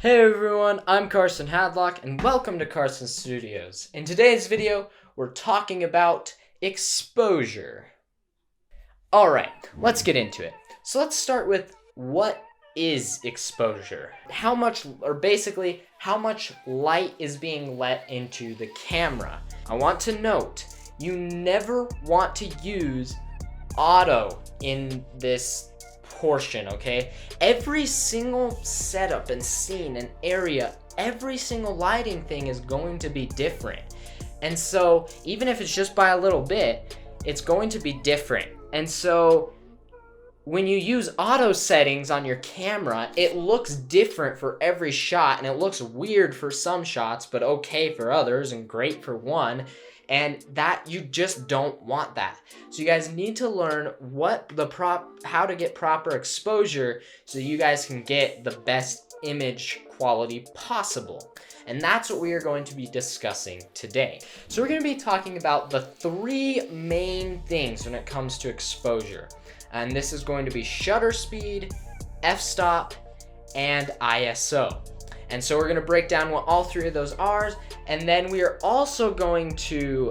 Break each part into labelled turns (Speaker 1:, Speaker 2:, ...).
Speaker 1: Hey everyone, I'm Carson Hadlock and welcome to Carson Studios. In today's video, we're talking about exposure. Alright, let's get into it. So let's start with what is exposure? How much light is being let into the camera? I want to note, you never want to use auto in this portion, okay? Every single setup and scene and area, every single lighting thing is going to be different. And so even if it's just by a little bit, it's going to be different. And so when you use auto settings on your camera, it looks different for every shot, and it looks weird for some shots, but okay for others and great for one. And that you just don't want that. So you guys need to learn how to get proper exposure so you guys can get the best image quality possible. And that's what we are going to be discussing today. So we're going to be talking about the three main things when it comes to exposure. And this is going to be shutter speed, f-stop, and ISO. And so we're going to break down what all three of those are, and then we are also going to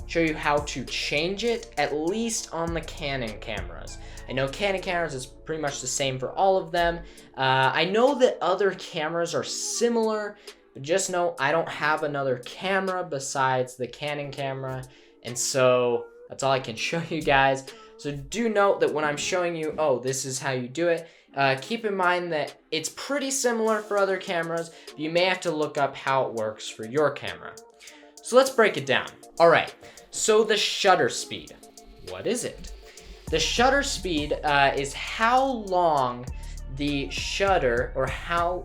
Speaker 1: show you how to change it, at least on the Canon cameras. I know Canon cameras is pretty much the same for all of them. I know that other cameras are similar, but just know I don't have another camera besides the Canon camera, and so that's all I can show you guys. So do note that when I'm showing you, oh, this is how you do it, keep in mind that it's pretty similar for other cameras. But you may have to look up how it works for your camera. So let's break it down. All right, so the shutter speed. What is it? The shutter speed is how long the shutter, or how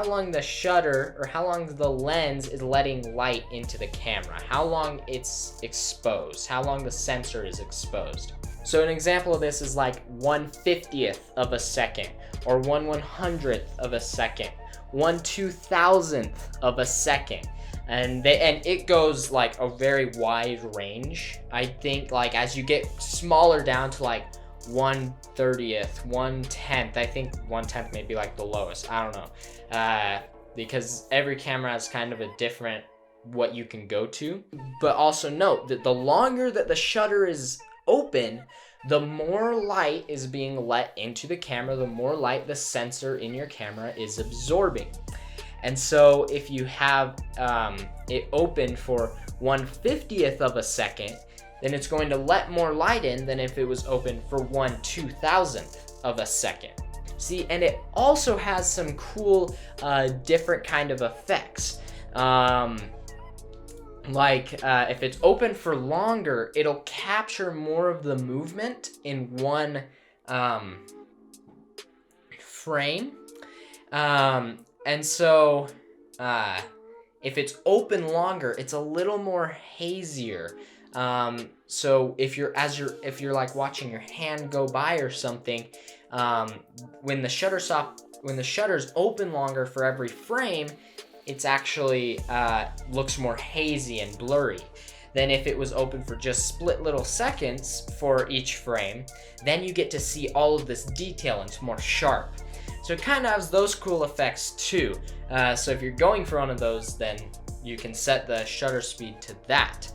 Speaker 1: long the lens is letting light into the camera, how long it's exposed, how long the sensor is exposed. So an example of this is like 1/50th of a second, or 1/100th of a second, 1/2000th of a second. And it goes like a very wide range. I think like as you get smaller down to like 1/30th, 1/10th, I think 1/10th may be like the lowest, I don't know. Because every camera has kind of a different what you can go to. But also note that the longer that the shutter is open, the more light is being let into the camera, the more light the sensor in your camera is absorbing. And so if you have it open for 1/50th of a second, then it's going to let more light in than if it was open for 1/2000th of a second. See, and it also has some cool different kind of effects. If it's open for longer, it'll capture more of the movement in one frame. And so if it's open longer, it's a little more hazier. So if you're like watching your hand go by or something, when the shutter's open longer for every frame, it's actually looks more hazy and blurry than if it was open for just split little seconds for each frame. Then you get to see all of this detail and it's more sharp. So it kind of has those cool effects too. So if you're going for one of those, then you can set the shutter speed to that.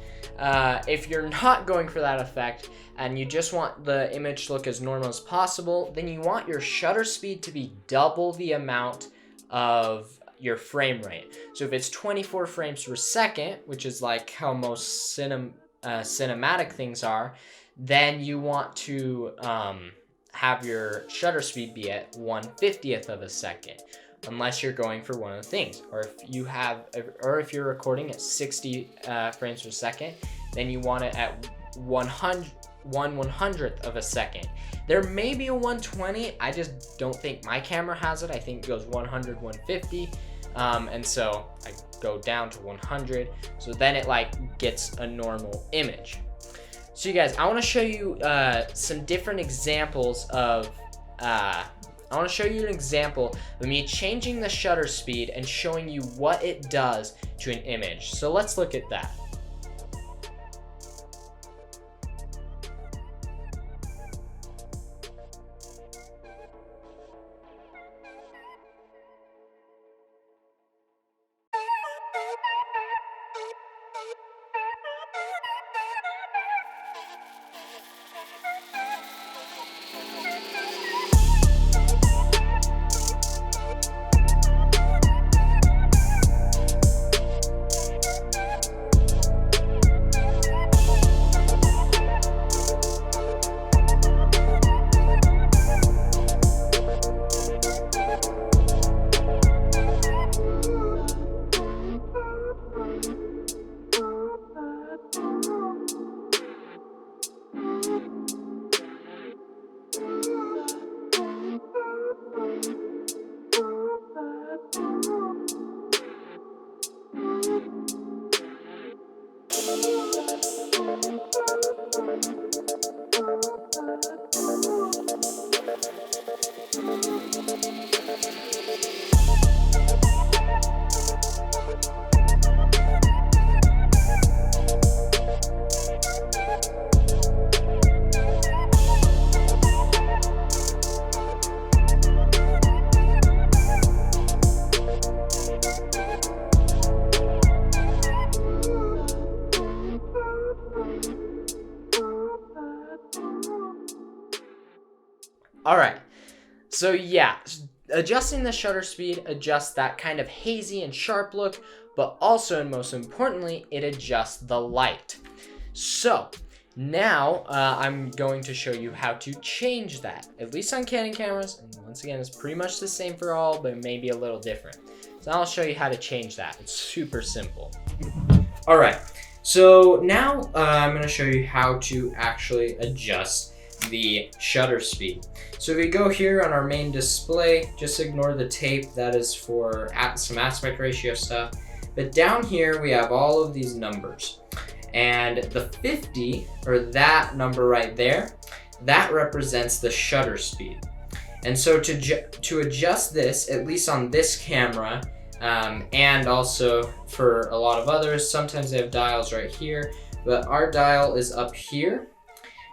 Speaker 1: If you're not going for that effect and you just want the image to look as normal as possible, then you want your shutter speed to be double the amount of your frame rate. So if it's 24 frames per second, which is like how most cinematic things are, then you want to have your shutter speed be at 1/50th of a second, unless you're going for one of the things. Or if you're recording at 60 frames per second, then you want it at 1/100th of a second. There may be a 120, I just don't think my camera has it. I think it goes 100, 150, and so I go down to 100, so then it like gets a normal image. So you guys, I want to show you some different examples of I want to show you an example of me changing the shutter speed and showing you what it does to an image. So let's look at that. All right. So yeah, adjusting the shutter speed adjusts that kind of hazy and sharp look, but also, and most importantly, it adjusts the light. So now I'm going to show you how to change that, at least on Canon cameras. And once again, it's pretty much the same for all, but maybe a little different. So I'll show you how to change that. It's super simple. All right, so now I'm going to show you how to actually adjust the shutter speed. So if we go here on our main display, just ignore the tape. That is for some aspect ratio stuff. But down here we have all of these numbers, and the 50, or that number right there, that represents the shutter speed. And so to adjust this, at least on this camera, and also for a lot of others, sometimes they have dials right here, but our dial is up here.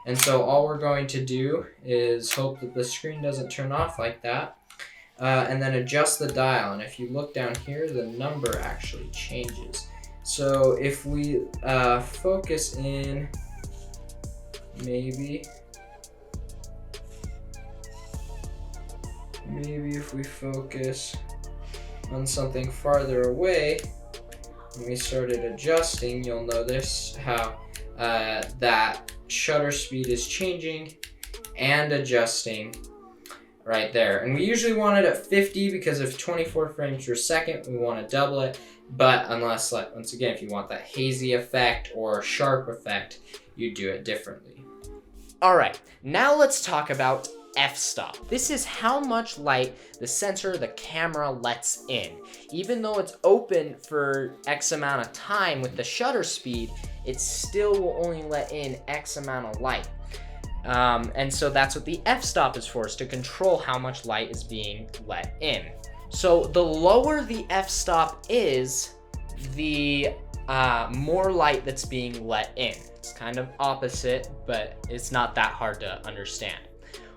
Speaker 1: And so all we're going to do is hope that the screen doesn't turn off like that, and then adjust the dial. And if you look down here, the number actually changes. So if we focus in, maybe if we focus on something farther away, when we started adjusting, you'll notice how that shutter speed is changing and adjusting right there. And we usually want it at 50 because of 24 frames per second, we want to double it. But unless, like, once again, if you want that hazy effect or sharp effect, you do it differently. All right, now let's talk about f-stop. This is how much light the sensor, the camera, lets in. Even though it's open for X amount of time with the shutter speed, it still will only let in X amount of light. And so that's what the f-stop is for, is to control how much light is being let in. So the lower the f-stop is, the more light that's being let in. It's kind of opposite, but it's not that hard to understand.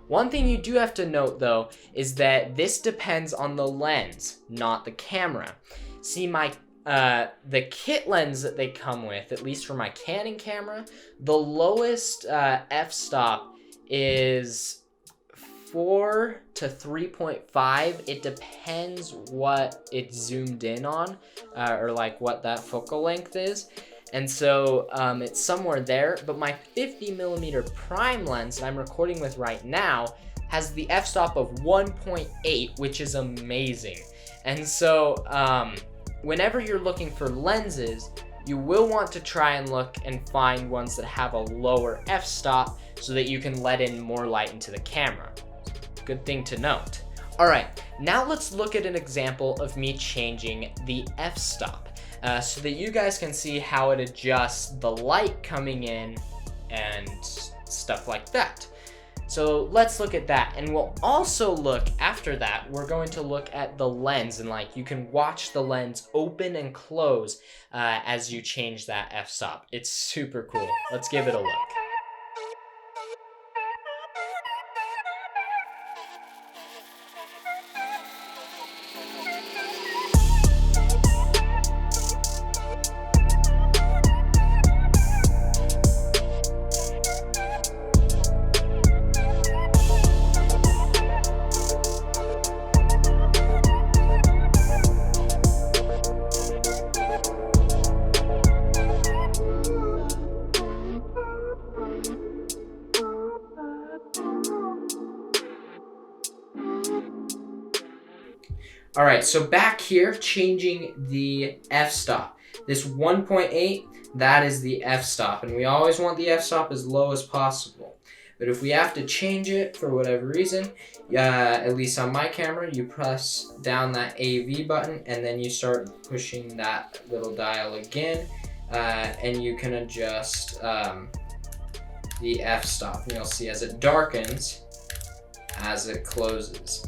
Speaker 1: One thing you do have to note though is that this depends on the lens, not the camera. See, the kit lens that they come with, at least for my Canon camera, the lowest f-stop is 4 to 3.5. It depends what it's zoomed in on, or like what that focal length is. And so it's somewhere there, but my 50mm prime lens that I'm recording with right now has the f-stop of 1.8, which is amazing. And so whenever you're looking for lenses, you will want to try and look and find ones that have a lower f-stop so that you can let in more light into the camera. Good thing to note. All right, now let's look at an example of me changing the f-stop. So that you guys can see how it adjusts the light coming in and stuff like that. So let's look at that, and we'll also look, after that, we're going to look at the lens, and like you can watch the lens open and close as you change that f-stop. It's super cool. Let's give it a look. All right, so back here, changing the f-stop. This 1.8, that is the f-stop, and we always want the f-stop as low as possible. But if we have to change it for whatever reason, at least on my camera, you press down that AV button, and then you start pushing that little dial again, and you can adjust the f-stop. And you'll see as it darkens, as it closes.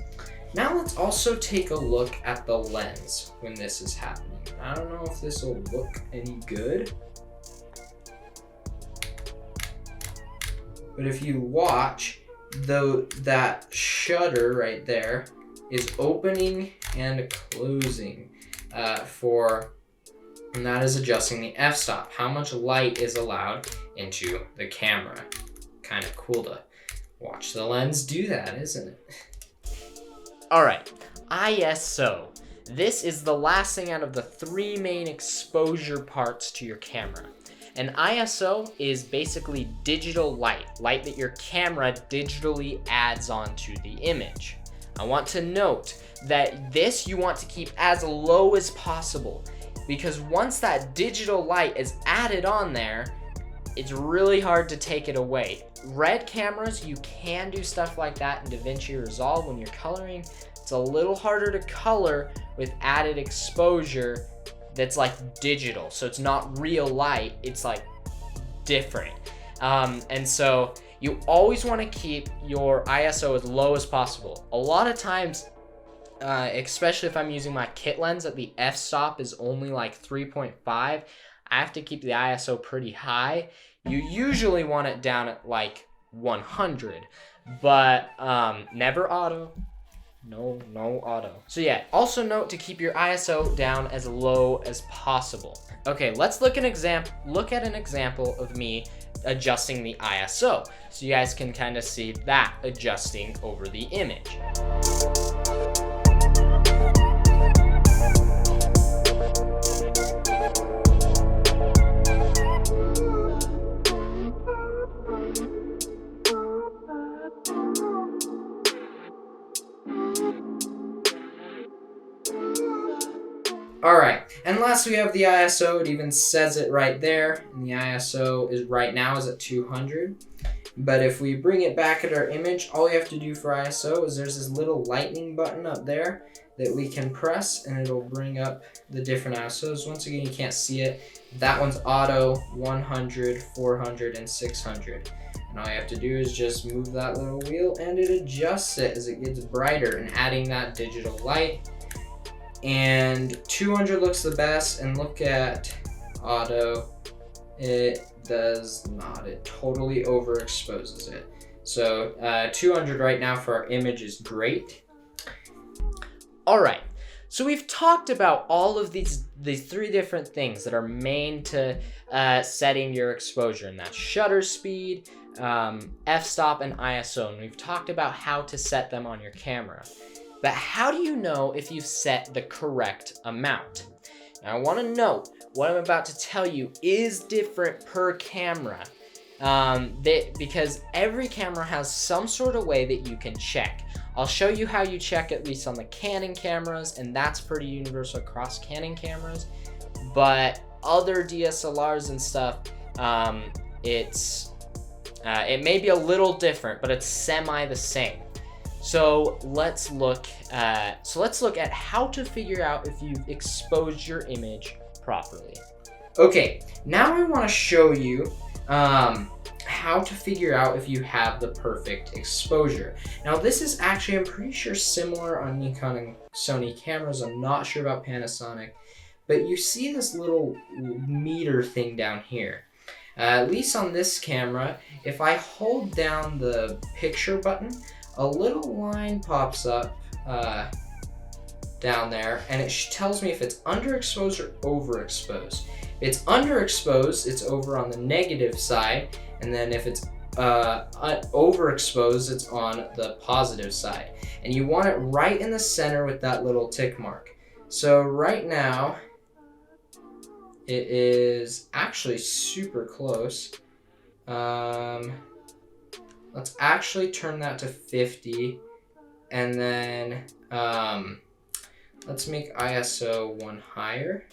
Speaker 1: Now let's also take a look at the lens when this is happening. I don't know if this will look any good, but if you watch, that shutter right there is opening and closing and that is adjusting the f-stop, how much light is allowed into the camera. Kind of cool to Watch the lens do that, isn't it? All right, ISO. This is the last thing out of the three main exposure parts to your camera. And ISO is basically digital light that your camera digitally adds onto the image. I want to note that this you want to keep as low as possible, because once that digital light is added on there, it's really hard to take it away. Red cameras, you can do stuff like that in DaVinci Resolve when you're coloring. It's a little harder to color with added exposure that's like digital. So it's not real light, it's like different. And so you always want to keep your ISO as low as possible. A lot of times, especially if I'm using my kit lens that the f-stop is only like 3.5, I have to keep the ISO pretty high. You usually want it down at like 100, but never auto. No auto. So yeah, also note to keep your ISO down as low as possible. Okay, let's look at an example of me adjusting the ISO, so you guys can kind of see that adjusting over the image. Alright, and last we have the ISO. It even says it right there, and the ISO is right now is at 200. But if we bring it back at our image, all we have to do for ISO is there's this little lightning button up there that we can press, and it'll bring up the different ISOs. Once again, you can't see it. That one's auto, 100, 400, and 600. And all you have to do is just move that little wheel, and it adjusts it as it gets brighter and adding that digital light. And 200 looks the best, and look at auto, it does not, it totally overexposes it. So 200 right now for our image is great. All right, so we've talked about all of these three different things that are main to setting your exposure, and that's shutter speed, f-stop, and ISO, and we've talked about how to set them on your camera. But how do you know if you've set the correct amount? Now, I want to note what I'm about to tell you is different per camera, because every camera has some sort of way that you can check. I'll show you how you check, at least on the Canon cameras, and that's pretty universal across Canon cameras. But other DSLRs and stuff, it may be a little different, but it's semi the same. So let's look at how to figure out if you've exposed your image properly. Okay, now I want to show you how to figure out if you have the perfect exposure. Now this is actually, I'm pretty sure, similar on Nikon and Sony cameras. I'm not sure about Panasonic, but you see this little meter thing down here. At least on this camera, if I hold down the picture button, a little line pops up down there, and it tells me if it's underexposed or overexposed. If it's underexposed, it's over on the negative side, and then if it's overexposed, it's on the positive side. And you want it right in the center with that little tick mark. So right now, it is actually super close. Let's actually turn that to 50, and then let's make ISO 1 higher.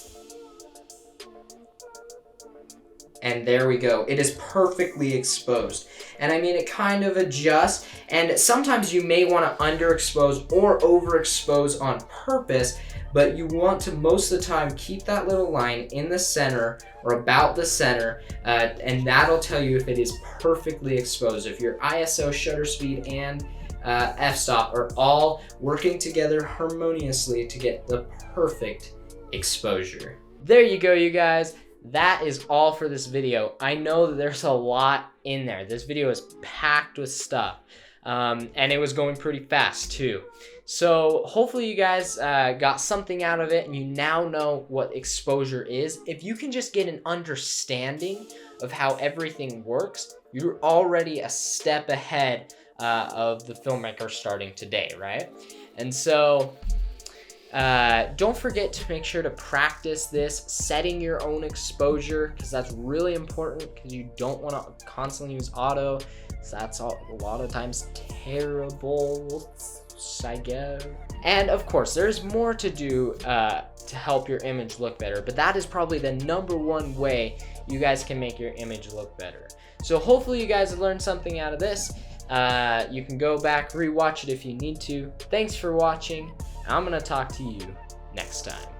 Speaker 1: And there we go. It is perfectly exposed. And I mean, it kind of adjusts, and sometimes you may want to underexpose or overexpose on purpose, but you want to, most of the time, keep that little line in the center or about the center, and that'll tell you if it is perfectly exposed. If your ISO, shutter speed, and f-stop are all working together harmoniously to get the perfect exposure. There you go, you guys. That is all for this video. I know that there's a lot in there. This video is packed with stuff, and it was going pretty fast too. So hopefully you guys got something out of it, and you now know what exposure is. If you can just get an understanding of how everything works, you're already a step ahead of the filmmaker starting today, right? And so don't forget to make sure to practice this, setting your own exposure, because that's really important, because you don't want to constantly use auto. So that's a lot of times terrible, I guess. And of course, there's more to do to help your image look better, but that is probably the #1 way you guys can make your image look better. So hopefully you guys have learned something out of this. You can go back, rewatch it if you need to. Thanks for watching. I'm gonna talk to you next time.